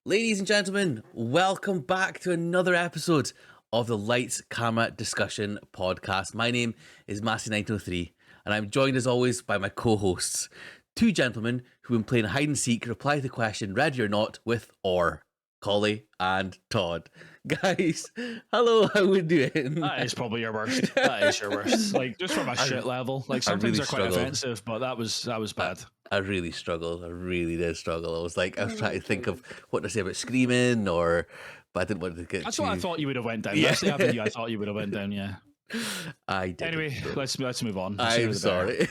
Ladies and gentlemen, welcome back to another episode of the Lights Camera Discussion podcast. My name is Massey903, and I'm joined as always by my co-hosts, two gentlemen who've been playing hide and seek, reply to the question, ready or not, with or. Collie and Todd. Guys, hello, how we doing? That is probably your worst. That is your worst. Like, just from a shit level. Like, some things really are quite struggled. offensive, but that was bad. I really struggled. I really did struggle. I was trying to think of what to say about screaming, but I didn't want to get. That's what I thought you would have went down. Yeah. That's the avenue I thought you would have went down. Yeah. I did. Anyway, let's move on. I'm sorry.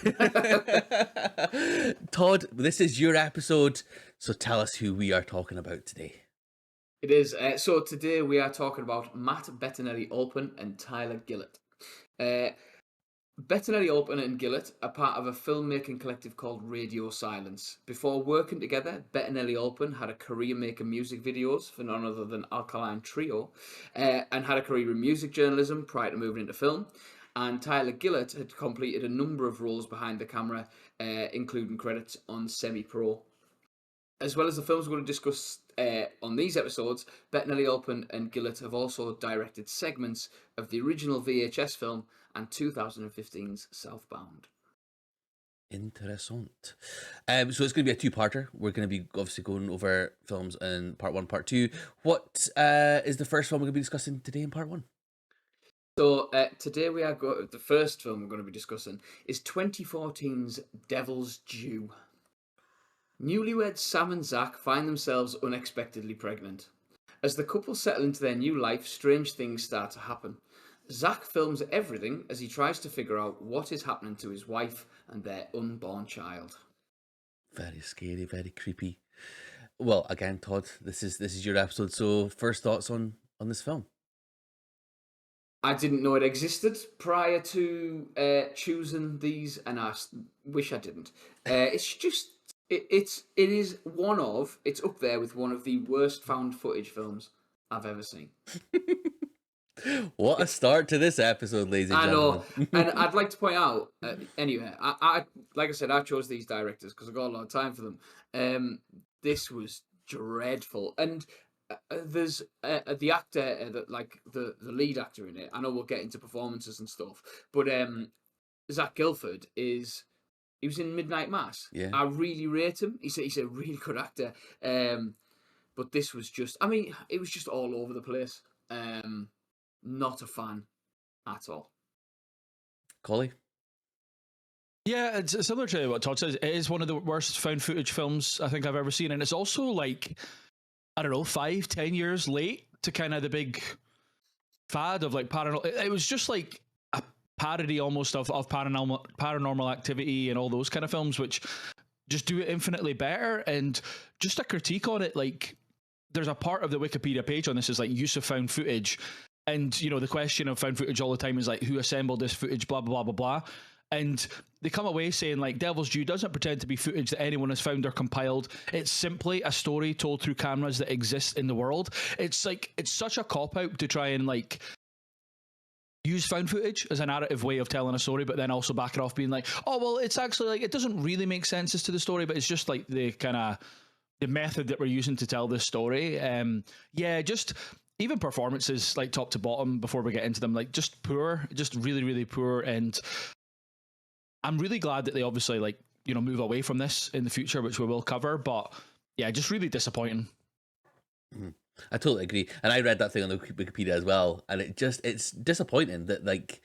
Todd, this is your episode, so tell us who we are talking about today. It is. So today we are talking about Matt Bettinelli-Olpin and Tyler Gillet. Bettinelli-Olpin and Gillet are part of a filmmaking collective called Radio Silence. Before working together, Bettinelli-Olpin had a career making music videos for none other than Alkaline Trio, and had a career in music journalism prior to moving into film. And Tyler Gillet had completed a number of roles behind the camera, including credits on Semi-Pro. As well as the films we're going to discuss on these episodes, Bettinelli-Olpin and Gillet have also directed segments of the original VHS film and 2015's Southbound. Interessant. So it's going to be a two-parter. We're going to be obviously going over films in part one, part two. What is the first film we're going to be discussing today in part one? So today the first film we're going to be discussing is 2014's Devil's Due. Newlyweds Sam and Zach find themselves unexpectedly pregnant. As the couple settle into their new life, strange things start to happen. Zach films everything as he tries to figure out what is happening to his wife and their unborn child. Very scary, very creepy. Well, again, Todd, this is your episode. So, first thoughts on this film? I didn't know it existed prior to choosing these, and I wish I didn't. It's up there with one of the worst found footage films I've ever seen. What a start to this episode, ladies and gentlemen. I know, and I'd like to point out, anyway, I like I said, I chose these directors because I got a lot of time for them. This was dreadful, and there's the actor, the lead actor in it. I know we'll get into performances and stuff, but Zach Gilford he was in Midnight Mass. Yeah. I really rate him. He's a really good actor. But this was just, it was just all over the place. Not a fan at all. Collie? Yeah, it's similar to what Todd says. It is one of the worst found footage films I think I've ever seen. And it's also like, I don't know, 5-10 years late to kind of the big fad of like paranormal. It was just like a parody almost of paranormal activity and all those kind of films, which just do it infinitely better. And just a critique on it, like there's a part of the Wikipedia page on this is like use of found footage. And, you know, the question of found footage all the time is like, who assembled this footage, blah, blah, blah, blah, blah. And they come away saying like Devil's Due doesn't pretend to be footage that anyone has found or compiled. It's simply a story told through cameras that exist in the world. It's like, it's such a cop-out to try and like use found footage as a narrative way of telling a story, but then also back it off being like, oh, well, it's actually like, it doesn't really make sense as to the story, but it's just like the kind of the method that we're using to tell this story. Just even performances like top to bottom before we get into them, like just poor, just really, really poor. And I'm really glad that they obviously like, you know, move away from this in the future, which we will cover, but yeah, just really disappointing. I totally agree. And I read that thing on the Wikipedia as well. And it's disappointing that like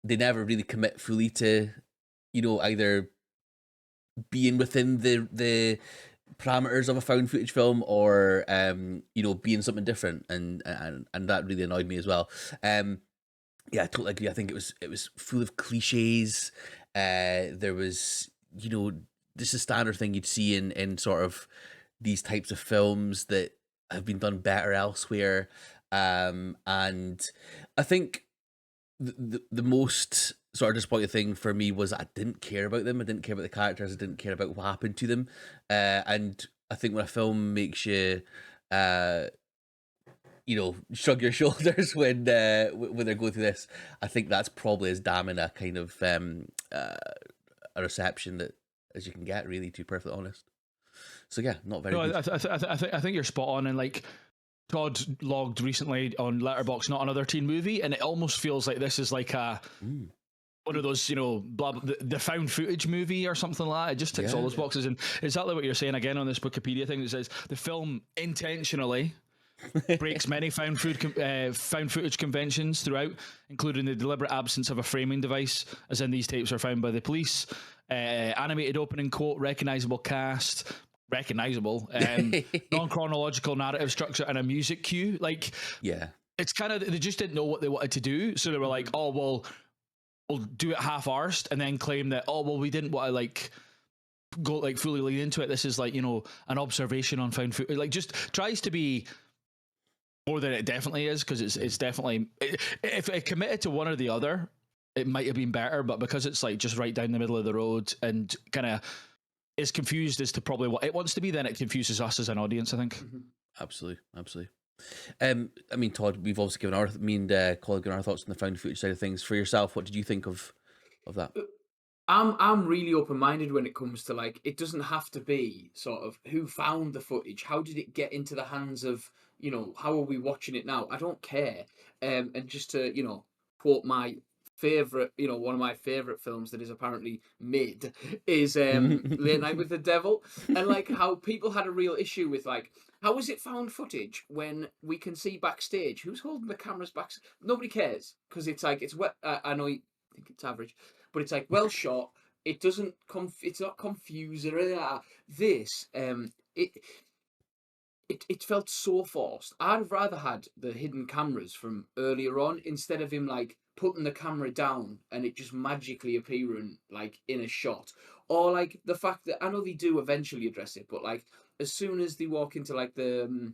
they never really commit fully to, you know, either being within the parameters of a found footage film or you know, being something different, and that really annoyed me as well. Yeah, I totally agree. I think it was full of cliches. There was, you know, this is a standard thing you'd see in sort of these types of films that have been done better elsewhere. And I think the most sort of disappointing thing for me was I didn't care about them. I didn't care about the characters. I didn't care about what happened to them. And I think when a film makes you, you know, shrug your shoulders when they're going through this, I think that's probably as damning a kind of a reception that as you can get, really, to be perfectly honest. So yeah, not very No, good. I think you're spot on, and like Todd logged recently on Letterboxd, not another teen movie, and it almost feels like this is like a Mm, one of those, the found footage movie or something like that. It just ticks all yeah. those boxes, and exactly what you're saying again on this Wikipedia thing that says the film intentionally breaks many found footage conventions throughout, including the deliberate absence of a framing device, as in these tapes are found by the police. Animated opening quote, recognizable cast, recognizable, non-chronological narrative structure, and a music cue. Like, Yeah. it's kind of, they just didn't know what they wanted to do, so they were like, oh well, we'll do it half-arsed, and then claim that, oh well, we didn't want to like go like fully lean into it. This is like, an observation on found footage. Like, just tries to be more than it definitely is, because it's definitely, if it committed to one or the other, it might have been better, but because it's like just right down the middle of the road and kind of is confused as to probably what it wants to be, then it confuses us as an audience, I think. Absolutely. I mean, Todd, we've also given me and colleague given our thoughts on the found footage side of things. For yourself, what did you think of that? I'm really open-minded when it comes to, like, it doesn't have to be sort of who found the footage, how did it get into the hands of, how are we watching it now? I don't care. And just to, quote my favorite, one of my favorite films that is apparently mid is Late Night with the Devil, and like how people had a real issue with, like, how is it found footage when we can see backstage? Who's holding the cameras back? Nobody cares, because it's like, it's wet. I know you think it's average, but it's like well shot. It doesn't it's not confusing or anything like that. This it felt so forced. I'd have rather had the hidden cameras from earlier on, instead of him like putting the camera down and it just magically appearing like in a shot. Or like the fact that, I know they do eventually address it, but like as soon as they walk into like the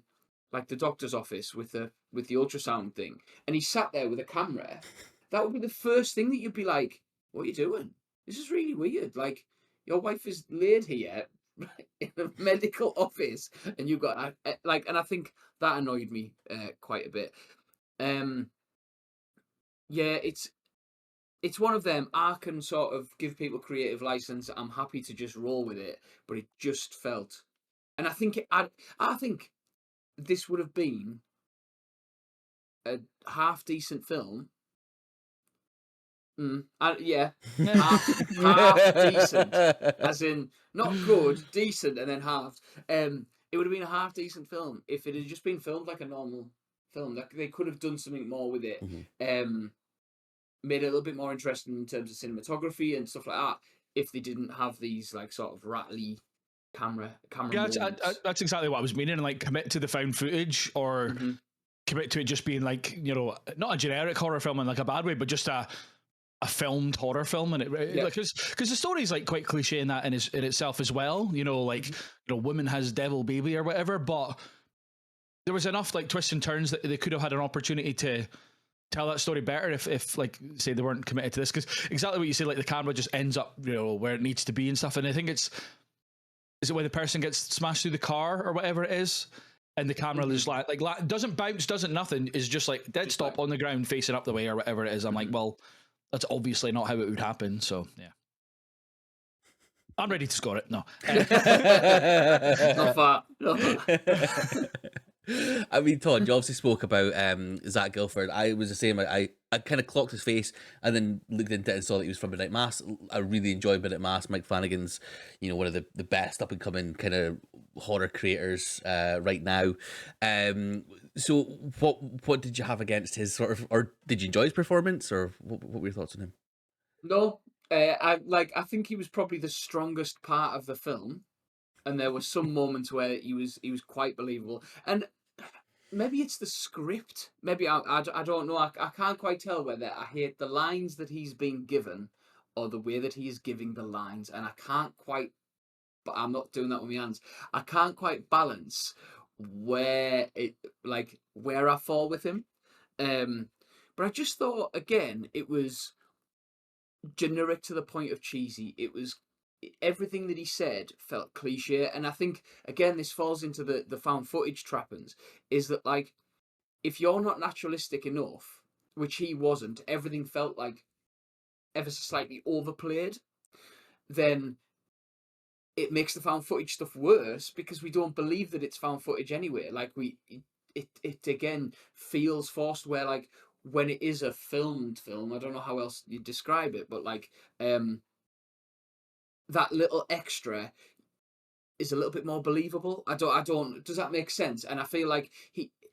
doctor's office with the ultrasound thing, and he sat there with a camera, that would be the first thing that you'd be like, what are you doing? This is really weird. Like, your wife is laid here in a medical office, and you've got like, and I think that annoyed me quite a bit. Yeah, it's one of them. I can sort of give people creative license. I'm happy to just roll with it, but it just felt, and I think I think this would have been a half decent film. Yeah, half decent, as in not good, decent, and then halved. It would have been a half decent film if it had just been filmed like a normal film. That they could have done something more with it. Made it a little bit more interesting in terms of cinematography and stuff like that. If they didn't have these like sort of rattly camera Yeah, moments. that's exactly what I was meaning. Like, commit to the found footage, or commit to it just being like, not a generic horror film in like a bad way, but just a filmed horror film. And because the story's like quite cliche in that in itself as well. Woman has devil baby or whatever, but there was enough like twists and turns that they could have had an opportunity to tell that story better if like, say, they weren't committed to this, because exactly what you said, like the camera just ends up where it needs to be and stuff. And I think is it when the person gets smashed through the car or whatever it is, and the camera is like doesn't bounce, doesn't nothing, is just like dead stop on the ground facing up the way or whatever it is. I'm like, well, that's obviously not how it would happen. So yeah, I'm ready to score it. No. Not far. I mean, Todd, you obviously spoke about Zach Gilford. I was the same. I kind of clocked his face and then looked into it and saw that he was from Midnight Mass. I really enjoyed Midnight Mass. Mike Flanagan's, one of the best up and coming kind of horror creators right now. So what did you have against his sort of, or did you enjoy his performance, or what were your thoughts on him? No, I think he was probably the strongest part of the film, and there were some moments where he was quite believable. And maybe it's the script. Maybe I don't know. I can't quite tell whether I hate the lines that he's being given or the way that he is giving the lines, and I can't quite. But I'm not doing that with my hands. I can't quite balance where I fall with him. But I just thought, again, it was generic to the point of cheesy. It was, everything that he said felt cliche, and I think again this falls into the found footage trappings. Is that like, if you're not naturalistic enough, which he wasn't, everything felt like ever so slightly overplayed, then it makes the found footage stuff worse because we don't believe that it's found footage anyway. Like it again feels forced. Where like when it is a filmed film, I don't know how else you describe it, but like that little extra is a little bit more believable. I don't. Does that make sense? And I feel like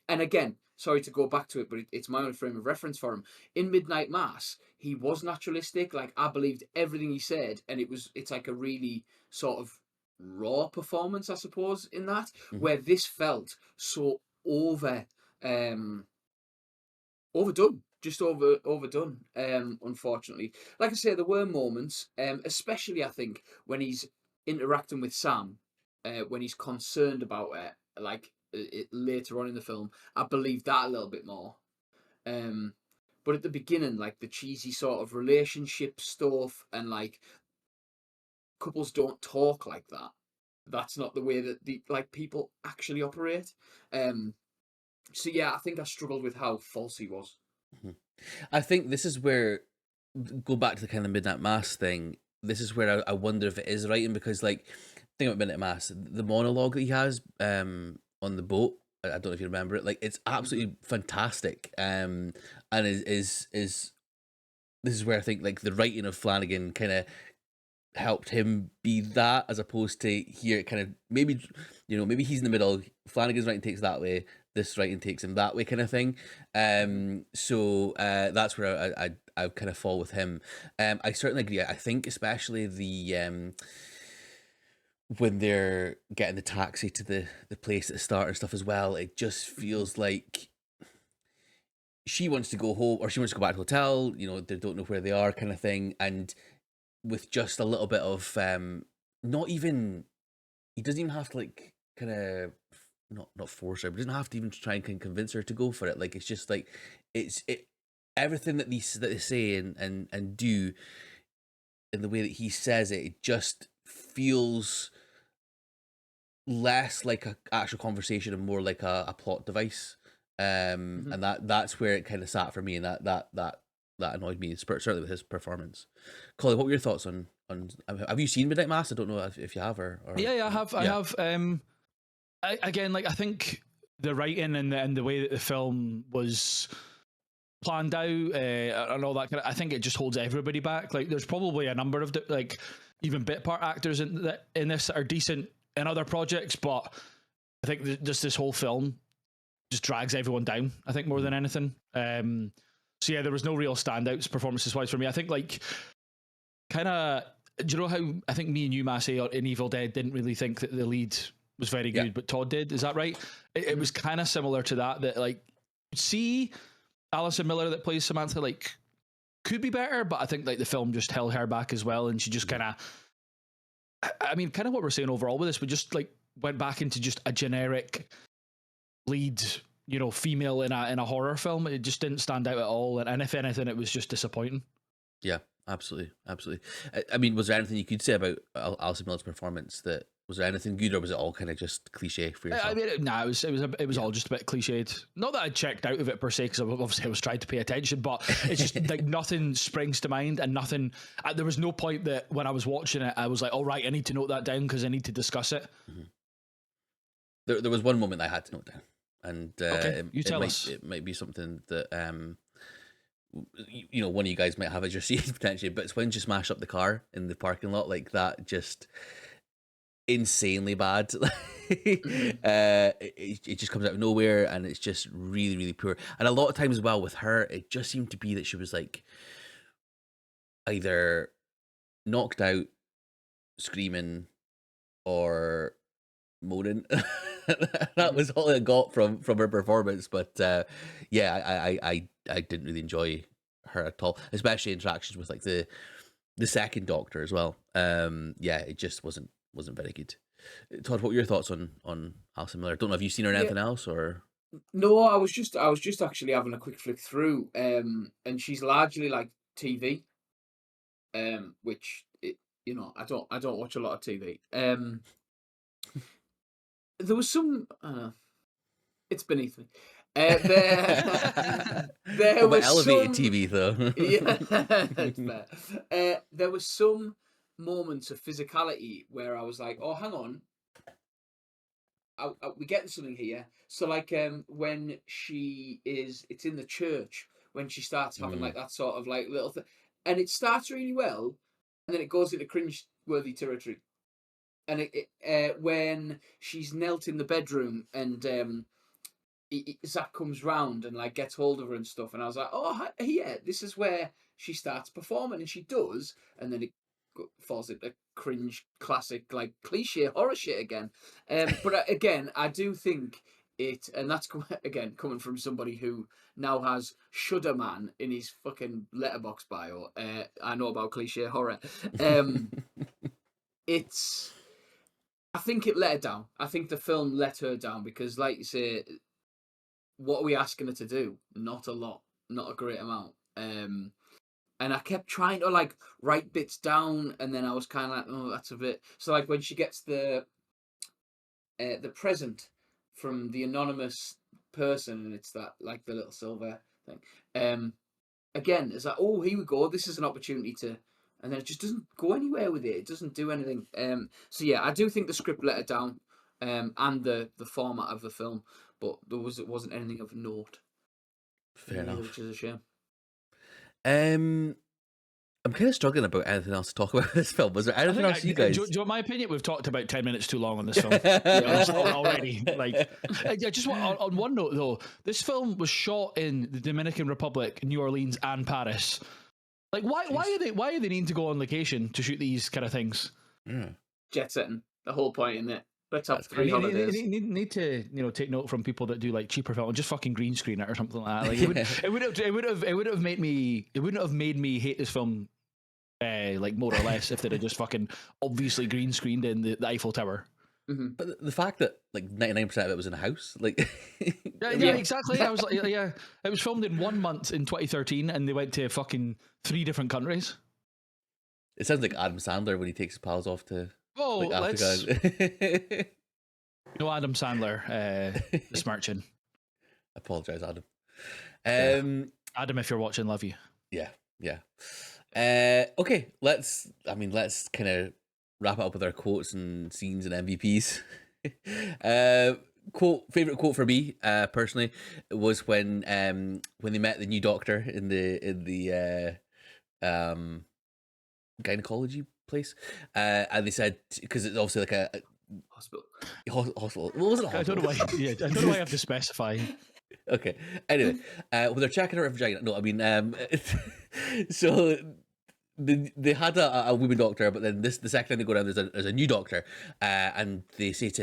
and again, sorry to go back to it, but it's my own frame of reference for him. In Midnight Mass, he was naturalistic. Like I believed everything he said, and it's like a really sort of raw performance, I suppose, in that, where this felt so overdone, just overdone. Unfortunately, like I say, there were moments, especially I think when he's interacting with Sam, when he's concerned about it, like it later on in the film. I believe that a little bit more. But at the beginning, like the cheesy sort of relationship stuff, and like couples don't talk like that. That's not the way that the like people actually operate. So yeah, I think I struggled with how false he was. I think this is where, go back to the kind of Midnight Mass thing. This is where I wonder if it is writing, because like, think about Midnight Mass, the monologue that he has on the boat. I don't know if you remember it. Like, it's absolutely fantastic. And is this is where I think like the writing of Flanagan kind of helped him be that, as opposed to here kind of maybe maybe he's in the middle. Flanagan's writing takes that way, this writing takes him that way, kind of thing. So that's where I kind of fall with him. I certainly agree. I think especially the when they're getting the taxi to the place at the start and stuff as well, it just feels like she wants to go home, or she wants to go back to the hotel, they don't know where they are, kind of thing. And with just a little bit of not even, he doesn't even have to like kind of not force her, but doesn't have to even try and convince her to go for it. Like, it's just like it everything that they say and do in the way that he says it, it just feels less like a actual conversation and more like a plot device. And that's where it kind of sat for me, and that annoyed me, certainly with his performance. Colin, what were your thoughts on have you seen Midnight Mass? I don't know if you have or yeah, I have. Again, like, I think the writing and the way that the film was planned out and all that kind of, I think it just holds everybody back. Like, there's probably a number of like even bit part actors in this that are decent in other projects, but I think just this whole film just drags everyone down, I think, more than anything. So yeah, there was no real standouts performances wise for me. I think, like, kind of, do you know how I think me and you, Massey, in Evil Dead didn't really think that the lead was very good, but Todd did? Is that right? It was kind of similar to that like, see Alison Miller that plays Samantha, like, could be better, but I think like the film just held her back as well, and she just kind of, I mean, kind of what we're saying overall with this, we just like went back into just a generic lead, female in a horror film. It just didn't stand out at all, and if anything, it was just disappointing. Yeah, absolutely. I mean, was there anything you could say about Alison Miller's performance? That was there anything good, or was it all kind of just cliche for yourself? I mean, it was all just a bit cliched. Not that I checked out of it per se, because obviously I was trying to pay attention, but it's just like nothing springs to mind, and nothing. There was no point that when I was watching it, I was like, "All right, I need to note that down because I need to discuss it." There was one moment I had to note down, and okay, you tell us. It might be something that one of you guys might have as your seat potentially, but it's when you smash up the car in the parking lot, like that, just insanely bad. It just comes out of nowhere, and it's just really, really poor. And a lot of times as well with her, it just seemed to be that she was like either knocked out, screaming, or moaning. That was all I got from her performance. But yeah, I didn't really enjoy her at all, especially interactions with like the second Doctor as well. Yeah, it just wasn't very good. Todd, what were your thoughts on Alison Miller? I don't know if you've seen her in anything else or. No, I was just actually having a quick flick through, and she's largely like TV, which I don't watch a lot of TV. There was some. It's beneath me. There was was elevated some, TV though. Yeah, it's fair. There was some moments of physicality where I was like, oh, hang on, we're getting something here. So like when it's in the church when she starts having like that sort of like little thing, and it starts really well, and then it goes into cringe-worthy territory. And when she's knelt in the bedroom and Zach comes round and like gets hold of her and stuff, and I was like, oh yeah, this is where she starts performing, and she does, and then it falls into cringe classic like cliche horror shit again. But again, I do think and that's again coming from somebody who now has Shudder Man in his fucking letterbox bio. I know about cliche horror. It's I think it let her down. I think the film let her down because, like you say, what are we asking her to do? Not a lot, not a great amount. And I kept trying to like write bits down, and then I was kind of like, oh, that's a bit. So like when she gets the present from the anonymous person, and it's that like the little silver thing. Again, it's like, oh, here we go. This is an opportunity to, and then it just doesn't go anywhere with it. It doesn't do anything. So yeah, I do think the script let it down, and the format of the film, but it wasn't anything of note. Fair enough. Which is a shame. I'm kind of struggling about anything else to talk about this film. Was there anything else you guys? Do you want my opinion? We've talked about 10 minutes too long on this film already. Like, I just want on one note though, this film was shot in the Dominican Republic, New Orleans, and Paris. Like, why are they needing to go on location to shoot these kind of things? Jet setting, the whole point in it. Let's have 3 holidays. Need to take note from people that do like cheaper film and just fucking green screen it or something like that. Like it would have made me. It wouldn't have made me hate this film, like more or less, if they'd have just fucking obviously green screened in the Eiffel Tower. Mm-hmm. But the fact that like 99% of it was in a house, like yeah, exactly. I was like, yeah, it was filmed in 1 month in 2013, and they went to fucking 3 different countries. It sounds like Adam Sandler when he takes his pals off to. Oh, like, let's. No, Adam Sandler, smirching. Apologize, Adam. Adam, if you're watching, love you. Yeah. Okay, let's kind of wrap it up with our quotes and scenes and MVPs. Favorite quote for me, personally, was when they met the new doctor in the gynecology place, and they said, because it's obviously like a hospital. Hospital. What was it? I don't know why. Yeah, I don't know why I have to specify. Okay. Anyway, when they're checking her vagina, no, I mean, so they had a woman doctor, but then the second time they go down, there's a new doctor, and they say to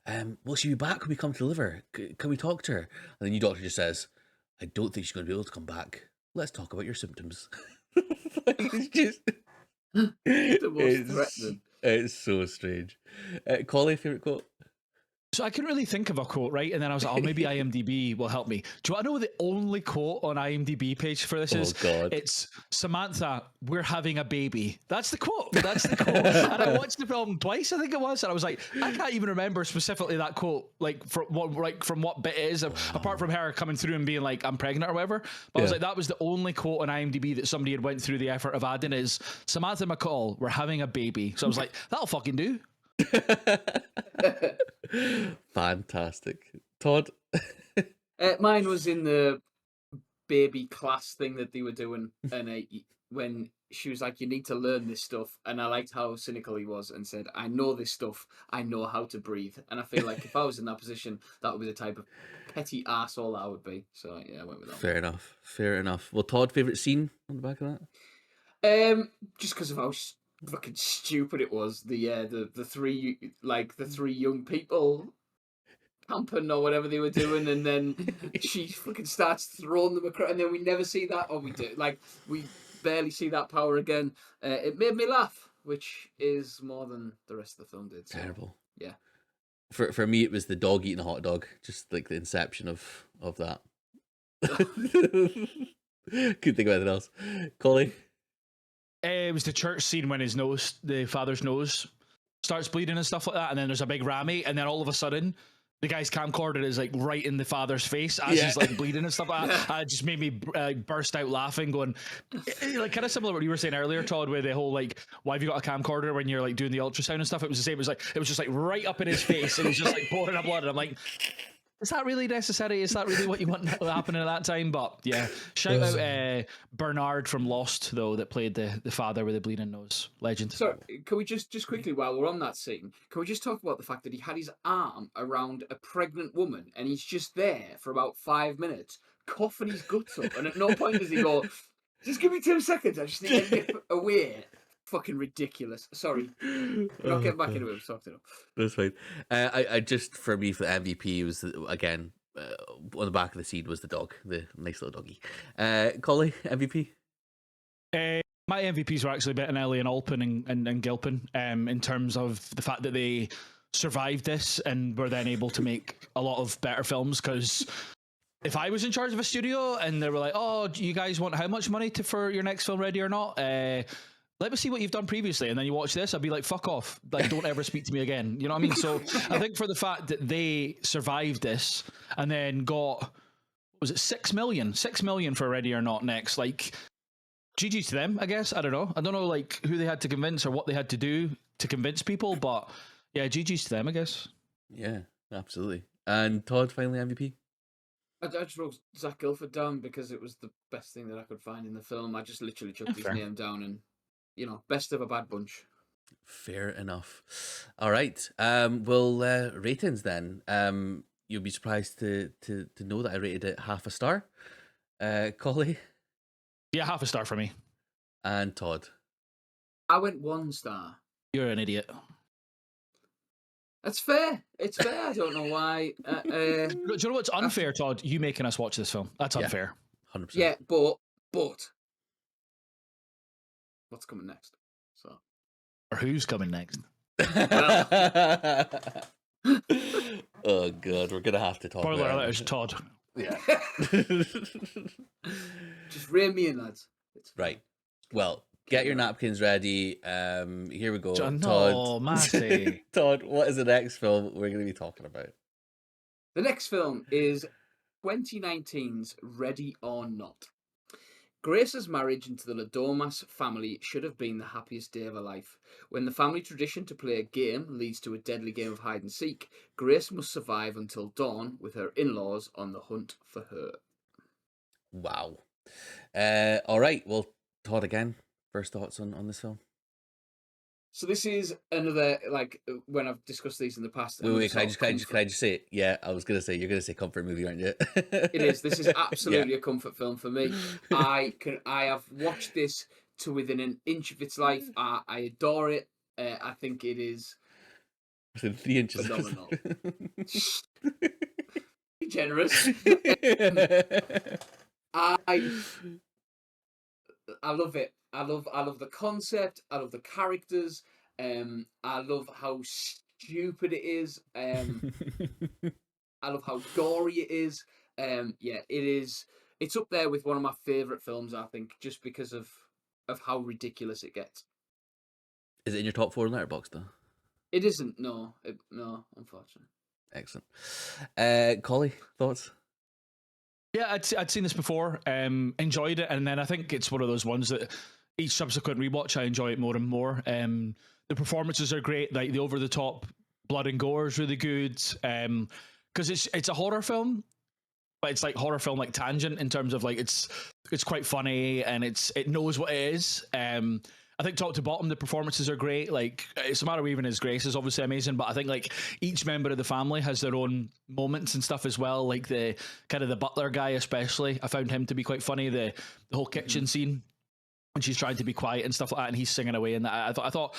him, "Will she be back when we come to deliver? Can we talk to her?" And the new doctor just says, "I don't think she's going to be able to come back. Let's talk about your symptoms." It's just. The most threatening. It's so strange. Collie, favorite quote? So I couldn't really think of a quote, right? And then I was like, oh, maybe IMDb will help me. Do you want to know what the only quote on IMDb page for this is? Oh, God. It's, Samantha, we're having a baby. That's the quote. That's the quote. And I watched the film twice, I think it was, and I was like, I can't even remember specifically that quote, like from what bit it is, apart from her coming through and being like, I'm pregnant or whatever. But I was like, that was the only quote on IMDb that somebody had went through the effort of adding is, Samantha McCall, we're having a baby. So I was like, that'll fucking do. Fantastic. Todd? Mine was in the baby class thing that they were doing, and when she was like, you need to learn this stuff, and I liked how cynical he was and said, I know this stuff, I know how to breathe. And I feel like if I was in that position, that would be the type of petty arsehole I would be. So yeah, I went with that. Fair enough. Well, Todd, favourite scene on the back of that? Just because of how fucking stupid it was. The three young people camping or whatever they were doing, and then she fucking starts throwing them across, and then we never see that, or we do, like, we barely see that power again. It made me laugh, which is more than the rest of the film did. So, terrible. Yeah. For me, it was the dog eating a hot dog, just like the inception of that. Couldn't think of anything else. Collie? It was the church scene when the father's nose starts bleeding and stuff like that, and then there's a big Rami, and then all of a sudden the guy's camcorder is like right in the father's face as he's like bleeding and stuff like that. It just made me burst out laughing, going like kind of similar to what you were saying earlier, Todd, with the whole like, why have you got a camcorder when you're like doing the ultrasound and stuff? It was the same. It was just like right up in his face, and he's just like pouring up blood. And I'm like, is that really necessary? Is that really what you want happening at that time? But yeah, shout out Bernard from Lost, though, that played the father with the bleeding nose. Legend. So, can we just quickly, while we're on that scene, can we just talk about the fact that he had his arm around a pregnant woman and he's just there for about 5 minutes, coughing his guts up, and at no point does he go, just give me 2 seconds, I just need to get away. Fucking ridiculous. Sorry. We're not getting back into it. That's fine. I just, for me, for the MVP, was, again, on the back of the seat was the dog, the nice little doggy. Collie, MVP? My MVPs were actually Bettinelli-Olpin and Gilpin, in terms of the fact that they survived this and were then able to make a lot of better films. Because if I was in charge of a studio and they were like, "Oh, do you guys want how much money for your next film, ready or not? Let me see what you've done previously," and then you watch this, I'd be like, "Fuck off! Like, don't ever speak to me again." You know what I mean? So I think for the fact that they survived this and then got, was it 6 million for Ready or Not next? Like, GG's to them, I guess. I don't know like who they had to convince or what they had to do to convince people, but yeah, GG's to them, I guess. Yeah, absolutely. And Todd, finally MVP? I just wrote Zach Gilford down because it was the best thing that I could find in the film. I just literally chucked his name down and, best of a bad bunch. Fair enough. All right. Well, ratings then. You'll be surprised to know that I rated it 0.5 star. Collie? Yeah, 0.5 star for me. And Todd? I went 1 star. You're an idiot. That's fair. It's fair. I don't know why. Do you know what's unfair, Todd? You making us watch this film. That's unfair. 100%. Yeah, but what's coming next? So, or who's coming next? Oh god, we're gonna have to talk. Spoiler alert, it's Todd. Yeah. Just rein me in, lads. Right. Well, get your napkins ready. Here we go. Todd. Todd, what is the next film we're going to be talking about? The next film is 2019's Ready or Not. Grace's marriage into the Ladomas family should have been the happiest day of her life. When the family tradition to play a game leads to a deadly game of hide and seek, Grace must survive until dawn with her in-laws on the hunt for her. Wow. All right. Well, Todd, again, first thoughts on this film? So this is another, like, when I've discussed these in the past. Wait, can I just say it? Yeah, I was going to say, you're going to say comfort movie, aren't you? It is. This is absolutely a comfort film for me. I have watched this to within an inch of its life. I adore it. I think it is within 3 inches. Phenomenal. Be generous. I love it. I love the concept. I love the characters. I love how stupid it is. I love how gory it is. Yeah, it is. It's up there with one of my favorite films, I think, just because of how ridiculous it gets. Is it in your top 4 in Letterboxd though? It isn't. No, unfortunately. Excellent. Collie, thoughts? Yeah, I'd seen this before, enjoyed it, and then I think it's one of those ones that each subsequent rewatch I enjoy it more and more. The performances are great, like the over the top blood and gore is really good, because it's a horror film, but it's like horror film like tangent in terms of like it's quite funny and it knows what it is. I think top to bottom the performances are great. Like Samara Weaving as Grace is obviously amazing, but I think like each member of the family has their own moments and stuff as well. Like the kind of the butler guy especially, I found him to be quite funny. The whole kitchen scene when she's trying to be quiet and stuff like that, and he's singing away, and that I thought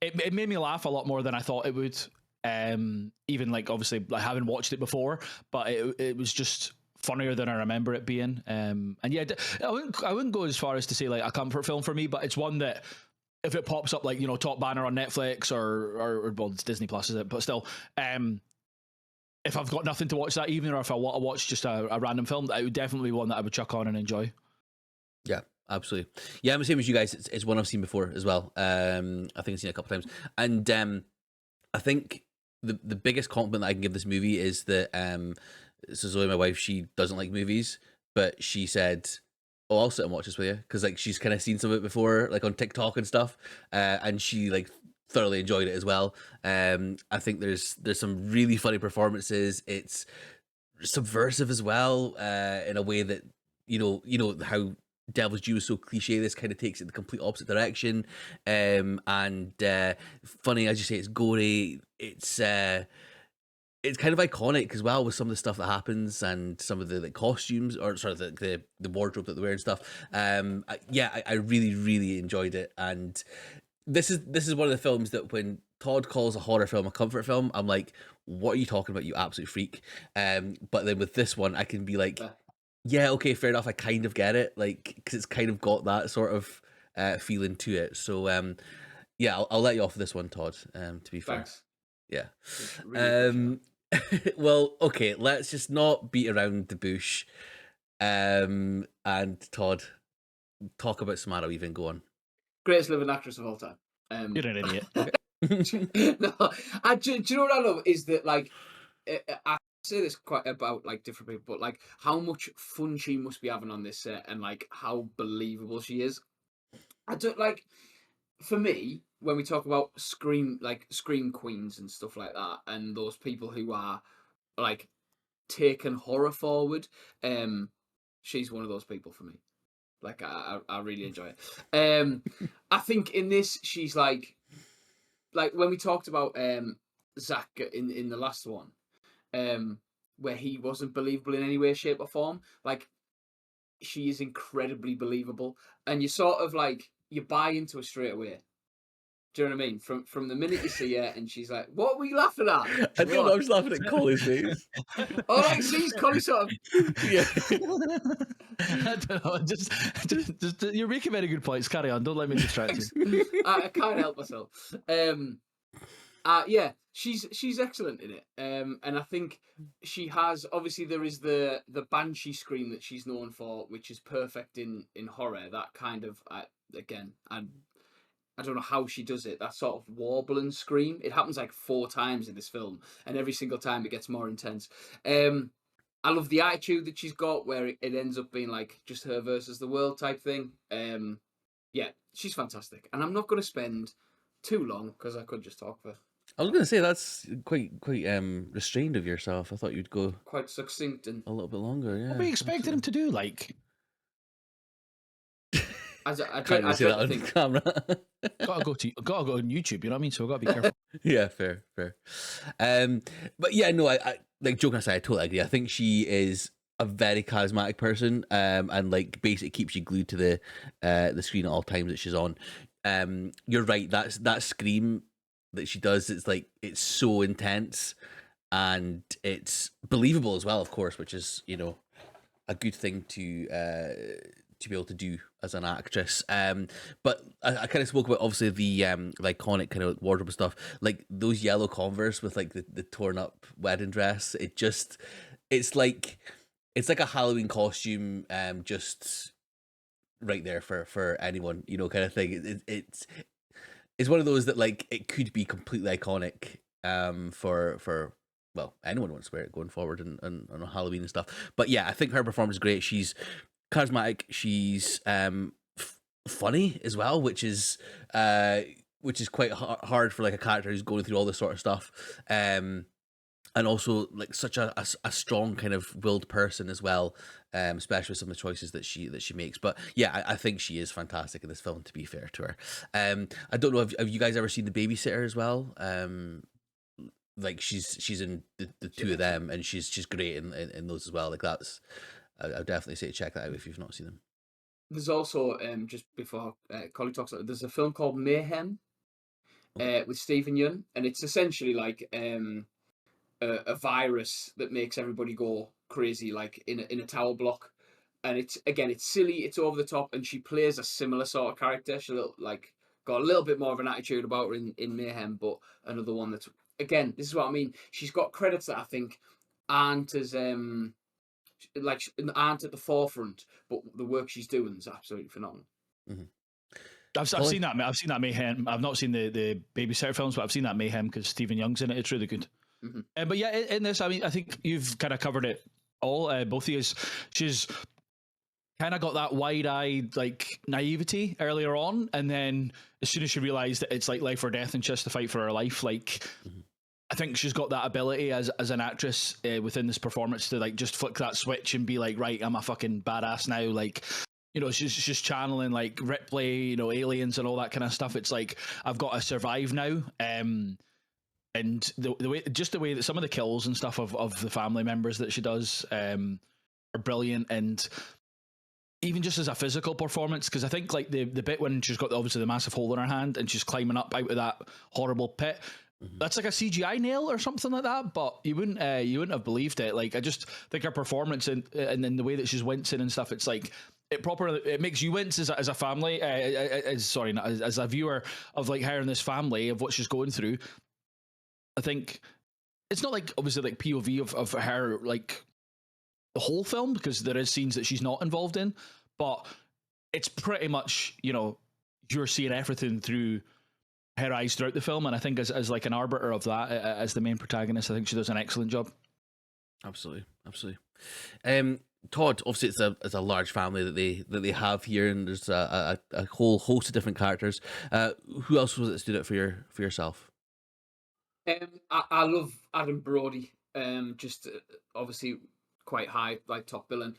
it made me laugh a lot more than I thought it would. Even like obviously I haven't watched it before, but it was just funnier than I remember it being. And yeah, I wouldn't go as far as to say like a comfort film for me, but it's one that if it pops up like, you know, top banner on Netflix or well, it's Disney Plus, is it? But still, if I've got nothing to watch that evening, or if I want to watch just a random film, that would definitely be one that I would chuck on and enjoy. Yeah, absolutely. Yeah, I'm the same as you guys. It's one I've seen before as well. I think I've seen it a couple of times, and I think the biggest compliment that I can give this movie is that so Zoe, my wife, she doesn't like movies, but she said, "Oh, I'll sit and watch this with you," because like she's kind of seen some of it before, like on TikTok and stuff, and she like thoroughly enjoyed it as well. I think there's some really funny performances. It's subversive as well, in a way that you know how Devil's Due is so cliche. This kind of takes it the complete opposite direction, and funny as you say. It's gory. It's kind of iconic as well with some of the stuff that happens and some of the like costumes or sort of the wardrobe that they wear and stuff. I really really enjoyed it, and this is one of the films that when Todd calls a horror film a comfort film, I'm like, what are you talking about, you absolute freak? But then with this one, I can be like, yeah, okay, fair enough. I kind of get it, like because it's kind of got that sort of feeling to it. So yeah, I'll let you off this one, Todd. To be fair, Thanks. yeah. Really Well, okay, let's just not beat around the bush. And Todd, talk about Samara Weaving. Go on. greatest living actress of all time. You're an idiot. No, do you know what I love is that like I say this quite about like different people, but like how much fun she must be having on this set and like how believable she is. I don't like for me when we talk about scream queens and stuff like that, and those people who are like taken horror forward. She's one of those people for me. Like I really enjoy it. I think in this she's like when we talked about Zach in the last one, where he wasn't believable in any way, shape, or form. Like she is incredibly believable, and you sort of like you buy into her straight away. Do you know what I mean? From the minute you see her, and she's like, "What were you laughing at?" I don't know. I'm just laughing at Collie's face. Oh, like she's Collie sort of. Yeah. I don't know. Just you're making very good points. Carry on. Don't let me distract you. I can't help myself. Yeah, she's excellent in it. And I think she has obviously there is the banshee scream that she's known for, which is perfect in horror. That kind of again, I don't know how she does it. That sort of warble and scream. It happens like 4 times in this film, and every single time it gets more intense. I love the attitude that she's got, where it ends up being like just her versus the world type thing. Yeah, she's fantastic, and I'm not going to spend too long because I could just talk for. I was going to say that's quite restrained of yourself. I thought you'd go quite succinct and a little bit longer. Yeah, what were you expecting him to do? Like, I can't say that on camera. gotta go on YouTube. You know what I mean? So I gotta be careful. Yeah, fair. But yeah, no, I like joking aside, I totally agree. I think she is a very charismatic person, and like basically keeps you glued to the screen at all times that she's on. You're right. That scream that she does. It's like it's so intense, and it's believable as well, of course, which is a good thing to be able to do as an actress. But I kind of spoke about obviously the iconic kind of wardrobe stuff, like those yellow Converse with like the torn up wedding dress. It's like a Halloween costume, just right there for anyone, kind of thing. It's one of those that like it could be completely iconic for well, anyone wants to wear it going forward and on Halloween and stuff. But yeah, I think her performance is great. She's charismatic. She's funny as well, which is quite hard for like a character who's going through all this sort of stuff. And also like such a strong kind of willed person as well, especially with some of the choices that she makes. But yeah, I think she is fantastic in this film, to be fair to her. I don't know, have you guys ever seen The Babysitter as well? Like she's in the two of them, and she's great in those as well. Like that's, I'll definitely say check that out if you've not seen them. There's also just before Collie talks about it, there's a film called Mayhem with Stephen Yeun, and it's essentially like a virus that makes everybody go crazy, like in a tower block. And it's silly, it's over the top, and she plays a similar sort of character. She got a little bit more of an attitude about her in Mayhem, but another one that's, again, this is what I mean. She's got credits that I think aren't as aren't at the forefront, but the work she's doing is absolutely phenomenal. Mm-hmm. I've Colin? seen that. I've seen that mayhem. I've not seen the babysitter films, but I've seen that mayhem because Stephen Young's in it. It's really good. But yeah, in this, I mean, I think you've kind of covered it all. Both of you. She's kind of got that wide-eyed like naivety earlier on, and then as soon as she realised that it's like life or death and she has to fight for her life, like I think she's got that ability as an actress within this performance to like just flick that switch and be like, right, I'm a fucking badass now. Like, you know, she's just channeling like Ripley, you know, aliens and all that kind of stuff. It's like I've got to survive now. And the way that some of the kills and stuff of the family members that she does are brilliant. And even just as a physical performance, because I think like the bit when she's got obviously the massive hole in her hand and she's climbing up out of that horrible pit, that's like a CGI nail or something like that, but you wouldn't have believed it. Like I just think her performance and then the way that she's wincing and stuff, it's like it makes you wince as a family, as a viewer of like her and this family of what she's going through. I think it's not like obviously like POV of her like the whole film, because there is scenes that she's not involved in, but it's pretty much, you know, you're seeing everything through her eyes throughout the film, and I think as like an arbiter of that, as the main protagonist, I think she does an excellent job. Absolutely. Todd, obviously it's a large family that they have here, and there's a whole host of different characters. Who else was it stood out for yourself? I love Adam Brody. Just obviously quite high, like top villain.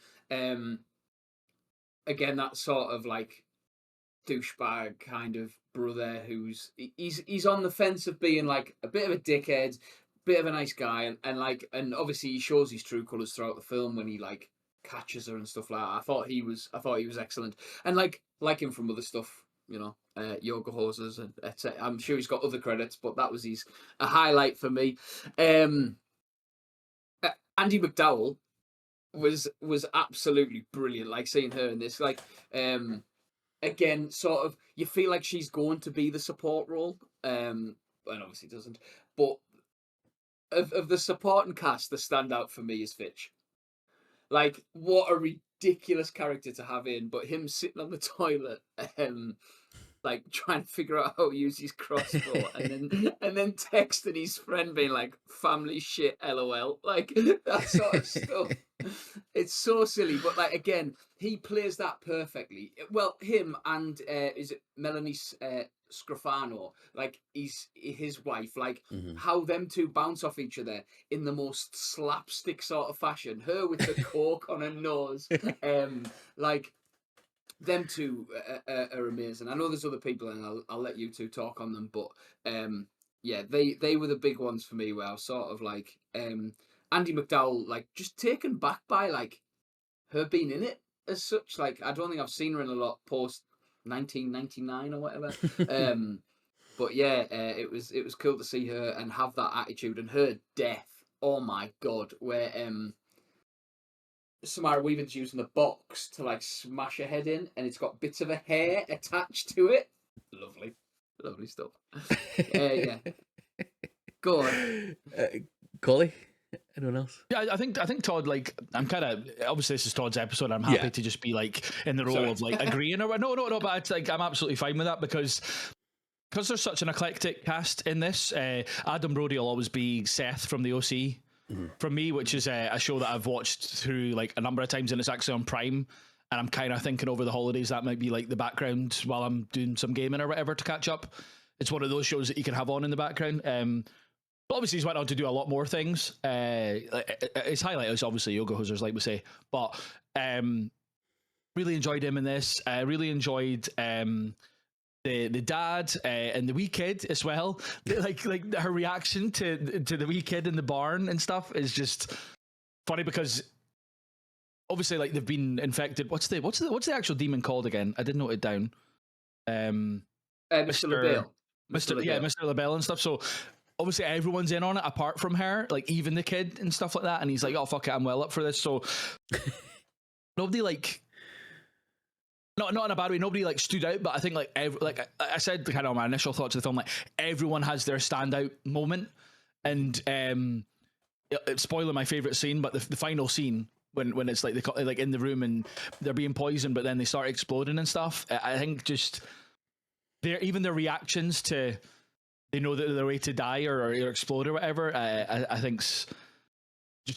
Again, that sort of like douchebag kind of brother he's on the fence of being like a bit of a dickhead, bit of a nice guy, and obviously he shows his true colours throughout the film when he like catches her and stuff like that. I thought he was excellent, and like him from other stuff, you know, yoga hoses and etc. I'm sure he's got other credits, but that was a highlight for me. Andy McDowell was absolutely brilliant. Like seeing her in this, like again, sort of you feel like she's going to be the support role, and obviously doesn't. But of the supporting cast, the standout for me is Fitch. Like, what a ridiculous character to have in, but him sitting on the toilet, like trying to figure out how to use his crossbow, and then texting his friend being like, "Family shit, lol," like that sort of stuff. It's so silly, but like again, he plays that perfectly. Well, him and is it Melanie Scrofano, like his wife, like how them two bounce off each other in the most slapstick sort of fashion. Her with the cork on her nose, like them two are amazing. I know there's other people, and I'll let you two talk on them, but yeah, they were the big ones for me. Where I was sort of like Andy McDowell, like just taken back by like her being in it as such. Like I don't think I've seen her in a lot post 1999 or whatever. But yeah, it was cool to see her and have that attitude, and her death. Oh my god, where Samara Weaving's using the box to like smash her head in, and it's got bits of her hair attached to it. Lovely stuff. Yeah, go on, Collie. Anyone else? Yeah, I think Todd, like, I'm kind of, obviously this is Todd's episode. I'm happy to just be like in the role of like agreeing or no, but it's like I'm absolutely fine with that because there's such an eclectic cast in this. Adam Brody will always be Seth from the OC from me, which is a show that I've watched through like a number of times, and it's actually on Prime. And I'm kind of thinking over the holidays that might be like the background while I'm doing some gaming or whatever to catch up. It's one of those shows that you can have on in the background. But obviously he's went on to do a lot more things. His highlight is obviously Yoga Hosers, like we say. But really enjoyed him in this. Really enjoyed the dad and the wee kid as well. Like her reaction to the wee kid in the barn and stuff is just funny because obviously like they've been infected. What's the actual demon called again? I didn't note it down. Mr. LaBelle. Mr. LaBelle and stuff. So obviously everyone's in on it apart from her, like even the kid and stuff like that. And he's like, "Oh fuck it, I'm well up for this." So nobody like, not in a bad way. Nobody like stood out, but I think like like I said, kind of my initial thoughts of the film, like everyone has their standout moment. And it's spoiling my favorite scene, but the final scene when it's like they like in the room and they're being poisoned, but then they start exploding and stuff. I think just even their reactions to, they know that they're way to die or explode or whatever. I think's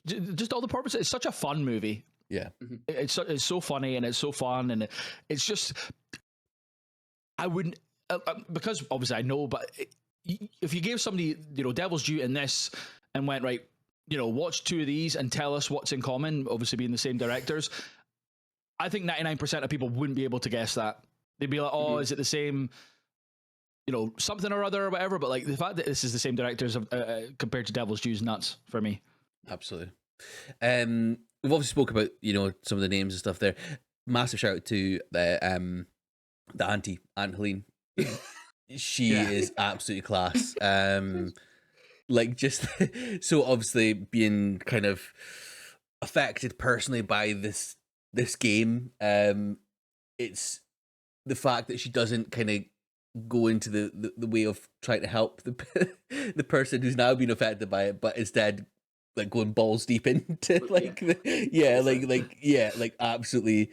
just all the purpose. It's such a fun movie. Yeah, it's so funny and it's so fun, and it's just, I wouldn't because obviously I know, but if you gave somebody, Devil's Due in this and went, right, watch 2 of these and tell us what's in common, obviously being the same directors, I think 99% of people wouldn't be able to guess that. They'd be like, oh, is it the same, something or other or whatever? But like the fact that this is the same directors compared to Devil's Due is nuts for me. Absolutely. We've obviously spoke about some of the names and stuff there. Massive shout out to the auntie, Aunt Helene. She is absolutely class. Like, just so obviously being kind of affected personally by this game. It's the fact that she doesn't kind of go into the way of trying to help the person who's now been affected by it, but instead like going balls deep into absolutely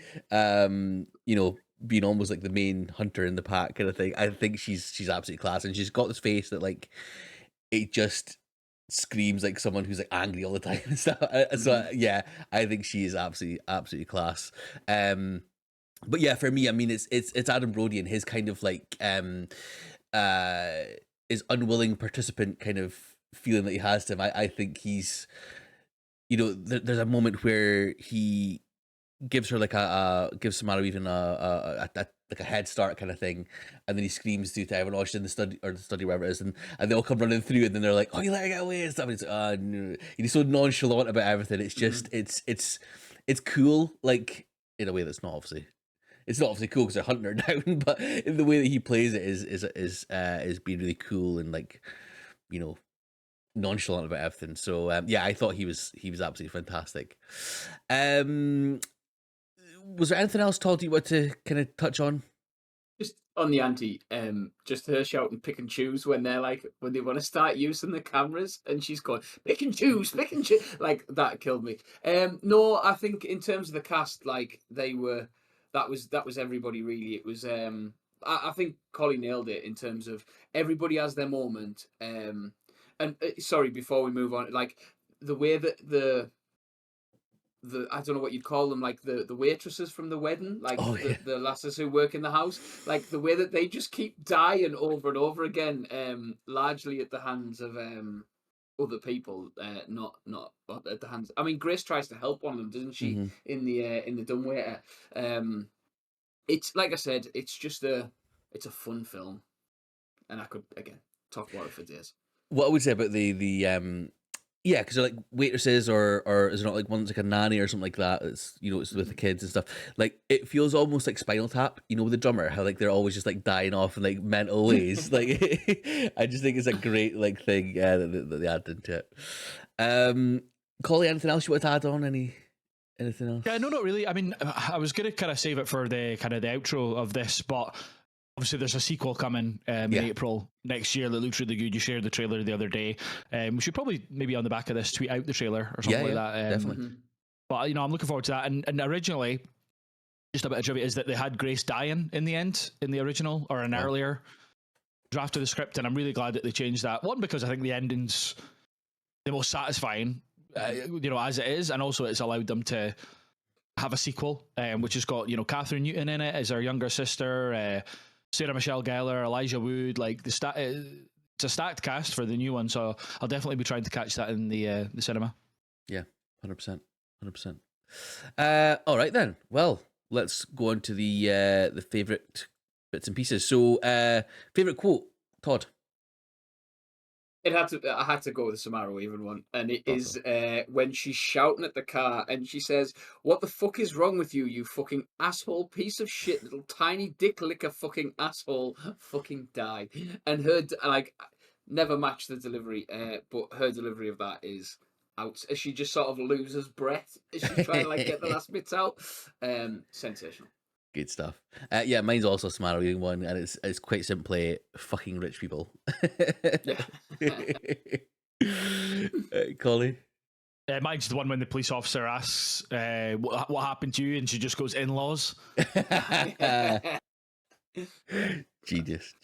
being almost like the main hunter in the pack kind of thing. I think she's absolutely class, and she's got this face that like it just screams like someone who's like angry all the time and stuff. So yeah, I think she is absolutely class. But yeah, for me, I mean, it's Adam Brody and his kind of like his unwilling participant kind of feeling that he has to him. I think he's, there's a moment where he gives her like gives Samara even like a head start kind of thing, and then he screams through to everyone, oh, she's in the study wherever it is, and they all come running through, and then they're like, oh, you let her get away and stuff. And it's no. He's so nonchalant about everything. It's just it's cool, like in a way that's not obviously. It's not obviously cool because they're hunting her down, but in the way that he plays it is being really cool and like, nonchalant about everything. So yeah, I thought he was absolutely fantastic. Was there anything else, Todd, you want to kind of touch on? Just on the auntie, just her shouting pick and choose when they want to start using the cameras, and she's going pick and choose, like that killed me. No, I think in terms of the cast, like that was everybody really. It was I think Collie nailed it in terms of everybody has their moment. And sorry, before we move on, like the way that the I don't know what you'd call them, like the waitresses from the wedding, like the lasses who work in the house, like the way that they just keep dying over and over again, largely at the hands of other people, not at the hands. I mean, Grace tries to help one of them, doesn't she? In the dumbwaiter. It's like I said, it's just it's a fun film, and I could again talk about it for days. What I would say about the yeah, because they're like waitresses, or is it not like one's like a nanny or something like that? It's it's with the kids and stuff. Like it feels almost like Spinal Tap, with the drummer, how like they're always just like dying off in like mental ways. Like I just think it's a great like thing that they add into it. Collie, anything else you want to add on? Anything else? Yeah, no, not really. I mean, I was gonna kind of save it for the kind of the outro of this, but obviously there's a sequel coming in April next year that looks really good. You shared the trailer the other day. We should probably maybe on the back of this tweet out the trailer or something like that. Definitely. But I'm looking forward to that. And originally, just a bit of trivia is that they had Grace dying in the end in the original or an earlier draft of the script, and I'm really glad that they changed that. One, because I think the ending's the most satisfying, as it is, and also it's allowed them to have a sequel, which has got Catherine Newton in it as her younger sister. Sarah Michelle Gellar, Elijah Wood, like it's a stacked cast for the new one, so I'll definitely be trying to catch that in the cinema. Yeah, 100%. All right then. Well, let's go on to the favourite bits and pieces. So, favourite quote, Todd. I had to go with the Samara Weaving one, and it is when she's shouting at the car and she says, "What the fuck is wrong with you, you fucking asshole piece of shit, little tiny dick licker fucking asshole, fucking die." And her like never matched the delivery, but her delivery of that is out. She just sort of loses breath as she's trying to like get the last bits out. Sensational. Good stuff. Yeah, mine's also a Samara Weaving one, and it's quite simply fucking rich people. Collie? Mine's the one when the police officer asks, what happened to you? And she just goes, in-laws. Genius.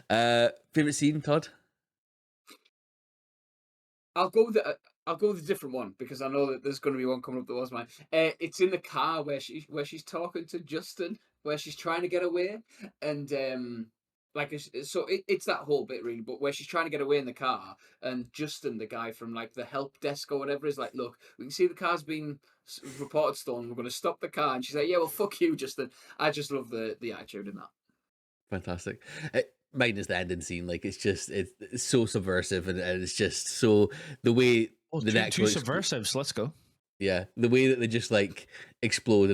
Favorite scene, Todd? I'll go with a different one because I know that there's going to be one coming up that was mine. It's in the car where she's talking to Justin, where she's trying to get away, and it's that whole bit really, but where she's trying to get away in the car, and Justin, the guy from like the help desk or whatever, is like, "Look, we can see the car's been reported stolen. We're going to stop the car," and she's like, "Yeah, well, fuck you, Justin." I just love the attitude in that. Fantastic. Mine is the ending scene. Like it's so subversive, and it's just so the way the next two subversives. Let's go. Yeah, the way that they just like explode,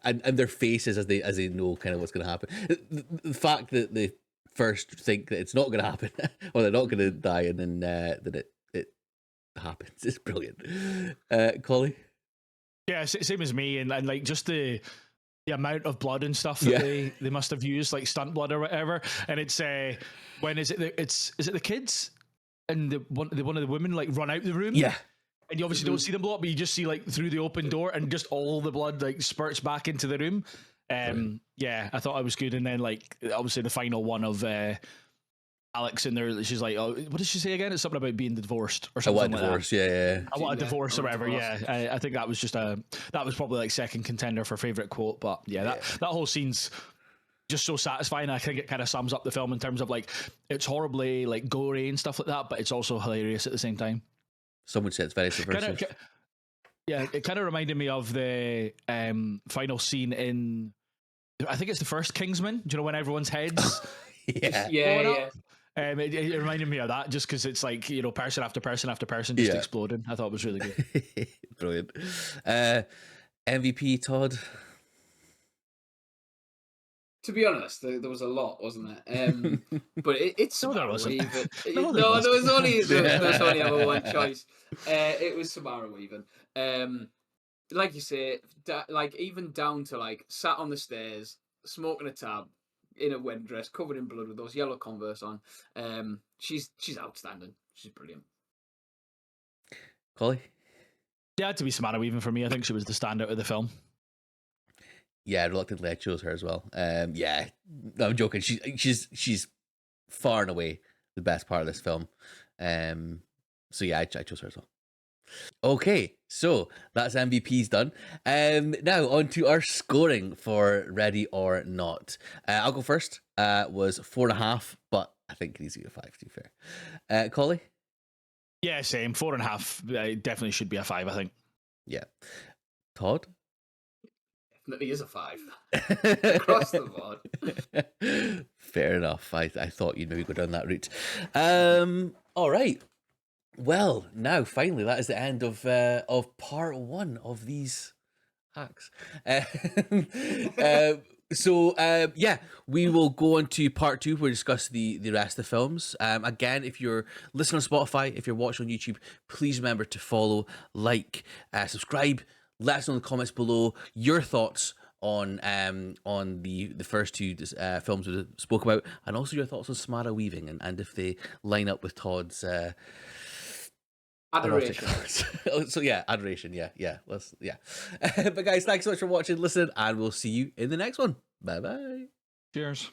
and their faces as they know kind of what's going to happen. The fact that they first think that it's not going to happen, or they're not going to die, and then that it happens is brilliant. Collie? Yeah, same as me, and like just the amount of blood and stuff that they must have used, like stunt blood or whatever. And it's when is it the kids and one of the women like run out the room? Yeah. And you obviously don't see them blow up, but you just see like through the open door and just all the blood like spurts back into the room. Yeah, I thought I was good. And then like obviously the final one of Alex in there, she's like, "Oh, what did she say again? It's something about being divorced or something." I want a divorce, that. I want a divorce or whatever. Yeah, I think that was that was probably like second contender for favorite quote. But that whole scene's just so satisfying. I think it kind of sums up the film in terms of like it's horribly like gory and stuff like that, but it's also hilarious at the same time. Some would say it's very subversive. Yeah, it kind of reminded me of the final scene in, I think it's the first Kingsman. Do you know when everyone's heads? Yeah. It reminded me of that just because it's like, person after person after person just exploding. I thought it was really good. Brilliant. MVP, Todd? To be honest, there was a lot, wasn't there? But it's Samara Weaving. No, there was only ever one choice. It was Samara Weaving. Like you say, like even down to like sat on the stairs, smoking a tab, in a wedding dress, covered in blood with those yellow Converse on. She's outstanding. She's brilliant. Collie? Yeah, it had to be Samara Weaving for me. I think she was the standout of the film. Yeah, reluctantly I chose her as well. Yeah, no, I'm joking. She's far and away the best part of this film. So yeah, I chose her as well. Okay, so that's MVPs done. Now on to our scoring for Ready or Not. I'll go first. Was 4.5, but I think it needs to be a 5 to be fair. Collie? Yeah, same. 4.5. Definitely should be a 5, I think. Yeah. Todd? Definitely is a 5. Across the board. Fair enough. I thought you'd maybe go down that route. All right. Well, now finally, that is the end of part 1 of these hacks. We will go on to part 2 where we discuss the rest of the films. Again, if you're listening on Spotify, if you're watching on YouTube, please remember to follow, like, subscribe. Let us know in the comments below your thoughts on the first 2 films we spoke about, and also your thoughts on Samara Weaving and if they line up with Todd's adoration. So yeah, adoration. Yeah. But guys, thanks so much for watching, listening, and we'll see you in the next one. Bye bye. Cheers.